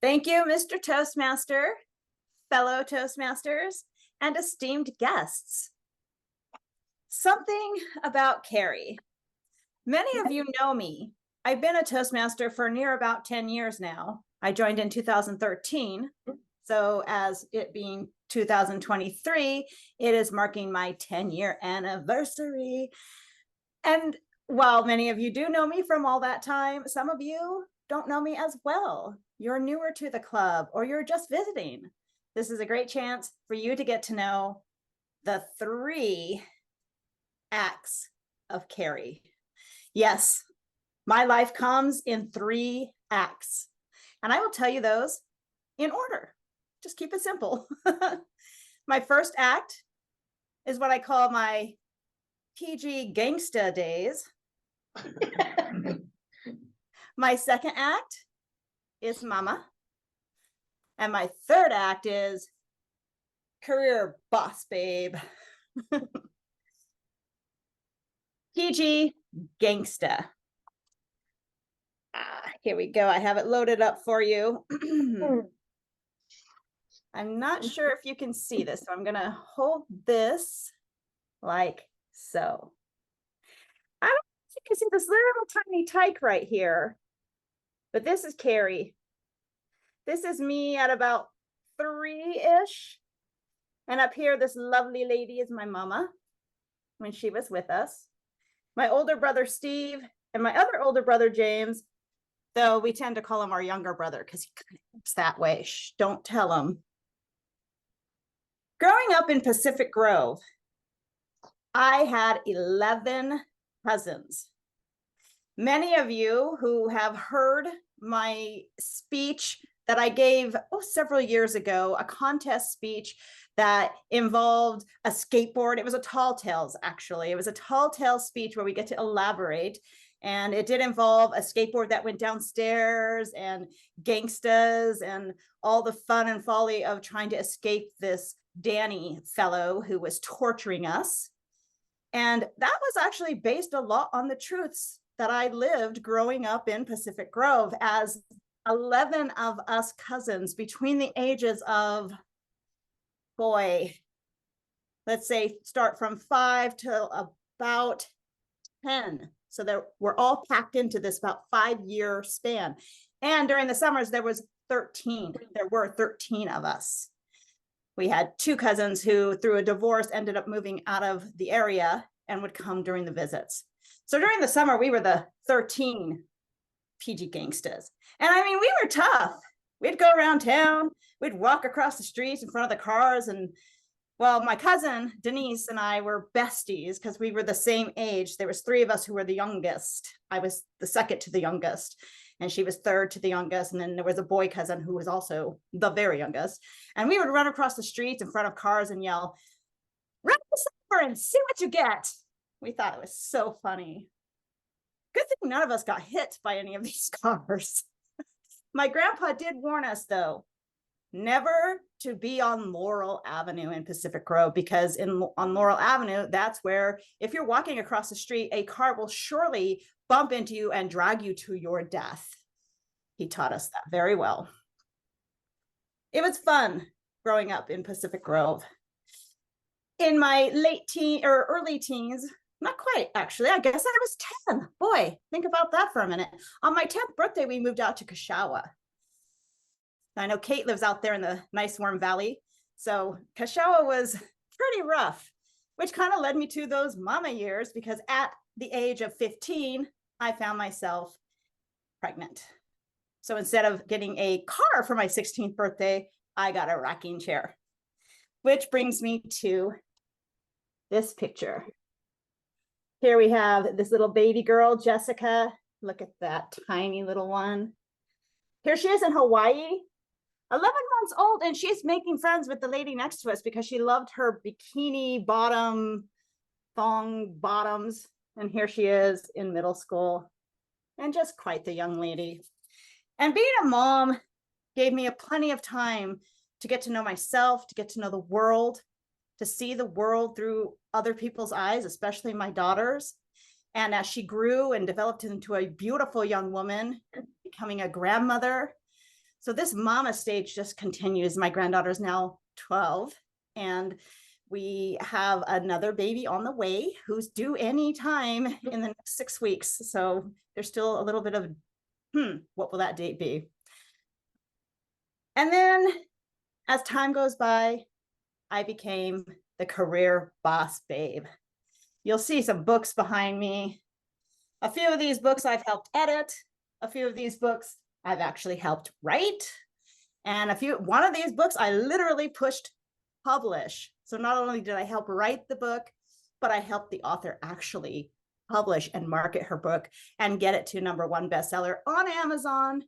Thank you, Mr. Toastmaster, fellow Toastmasters, and esteemed guests. Something about Carrie. Many of you know me. I've been a Toastmaster for near about 10 years now. I joined in 2013. So as it being 2023, it is marking my 10-year anniversary. And while many of you do know me from all that time, some of you don't know me as well. You're newer to the club or you're just visiting. This is a great chance for you to get to know the 3 acts of Carrie. Yes, my life comes in 3 acts, and I will tell you those in order. Just keep it simple. My first act is what I call my PG gangsta days. My second act is mama. And my third act is career boss babe. PG gangsta. Here we go. I have it loaded up for you. I'm not sure if you can see this, so I'm going to hold this like so. I don't know if you can see this little tiny tyke right here, but this is Carrie. This is me at about 3-ish. And up here, this lovely lady is my mama when she was with us. My older brother, Steve, and my other older brother, James, though we tend to call him our younger brother because he kind of looks that way. Shh, don't tell him. Growing up in Pacific Grove, I had 11 cousins. Many of you who have heard my speech that I gave several years ago, a contest speech that involved a skateboard. It was a tall tales, actually. It was a tall tales speech where we get to elaborate. And it did involve a skateboard that went downstairs and gangstas and all the fun and folly of trying to escape this Danny fellow who was torturing us. And that was actually based a lot on the truths that I lived growing up in Pacific Grove as 11 of us cousins between the ages of, let's say start from 5 till about 10. So we're all packed into this about 5-year span. And during the summers, there were 13 of us. We had 2 cousins who, through a divorce, ended up moving out of the area and would come during the visits. So during the summer, we were the 13 PG gangstas. And I mean, we were tough. We'd go around town. We'd walk across the streets in front of the cars. And well, my cousin Denise and I were besties because we were the same age. There was 3 of us who were the youngest. I was the second to the youngest, and she was third to the youngest. And then there was a boy cousin who was also the very youngest. And we would run across the streets in front of cars and yell, "Run this over and see what you get." We thought it was so funny. Good thing none of us got hit by any of these cars. My grandpa did warn us, though, never to be on Laurel Avenue in Pacific Grove, because on Laurel Avenue, that's where if you're walking across the street, a car will surely bump into you and drag you to your death. He taught us that very well. It was fun growing up in Pacific Grove. In my early teens, not quite, actually. I guess I was 10. Boy, think about that for a minute. On my 10th birthday, we moved out to Kashawa. I know Kate lives out there in the nice warm valley. So Kashawa was pretty rough, which kind of led me to those mama years, because at the age of 15, I found myself pregnant. So instead of getting a car for my 16th birthday, I got a rocking chair, which brings me to this picture. Here we have this little baby girl, Jessica. Look at that tiny little one. Here she is in Hawaii, 11 months old, and she's making friends with the lady next to us because she loved her bikini thong bottoms. And here she is in middle school, and just quite the young lady. And being a mom gave me plenty of time to get to know myself, to get to know the world, to see the world through other people's eyes, especially my daughter's. And as she grew and developed into a beautiful young woman, becoming a grandmother, So this mama stage just continues. My granddaughter's now 12, and we have another baby on the way who's due any time in the next 6 weeks. So there's still a little bit of, what will that date be? And then as time goes by, I became the career boss babe. You'll see some books behind me. A few of these books I've helped edit. A few of these books I've actually helped write. And one of these books I literally pushed publish. So not only did I help write the book, but I helped the author actually publish and market her book and get it to #1 bestseller on Amazon.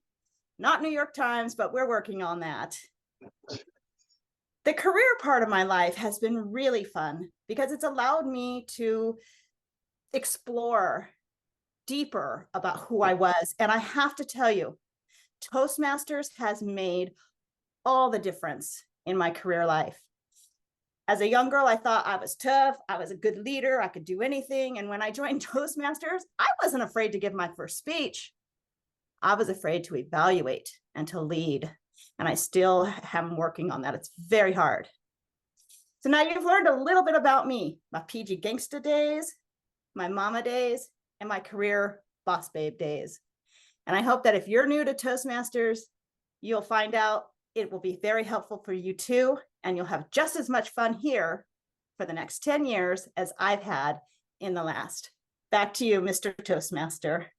Not New York Times, but we're working on that. The career part of my life has been really fun because it's allowed me to explore deeper about who I was. And I have to tell you, Toastmasters has made all the difference in my career life. As a young girl, I thought I was tough. I was a good leader. I could do anything. And when I joined Toastmasters, I wasn't afraid to give my first speech. I was afraid to evaluate and to lead. And I still am working on that. It's very hard. So now you've learned a little bit about me, my PG gangsta days, my mama days, and my career boss babe days. And I hope that if you're new to Toastmasters, you'll find out it will be very helpful for you too. And you'll have just as much fun here for the next 10 years as I've had in the last. Back to you, Mr. Toastmaster.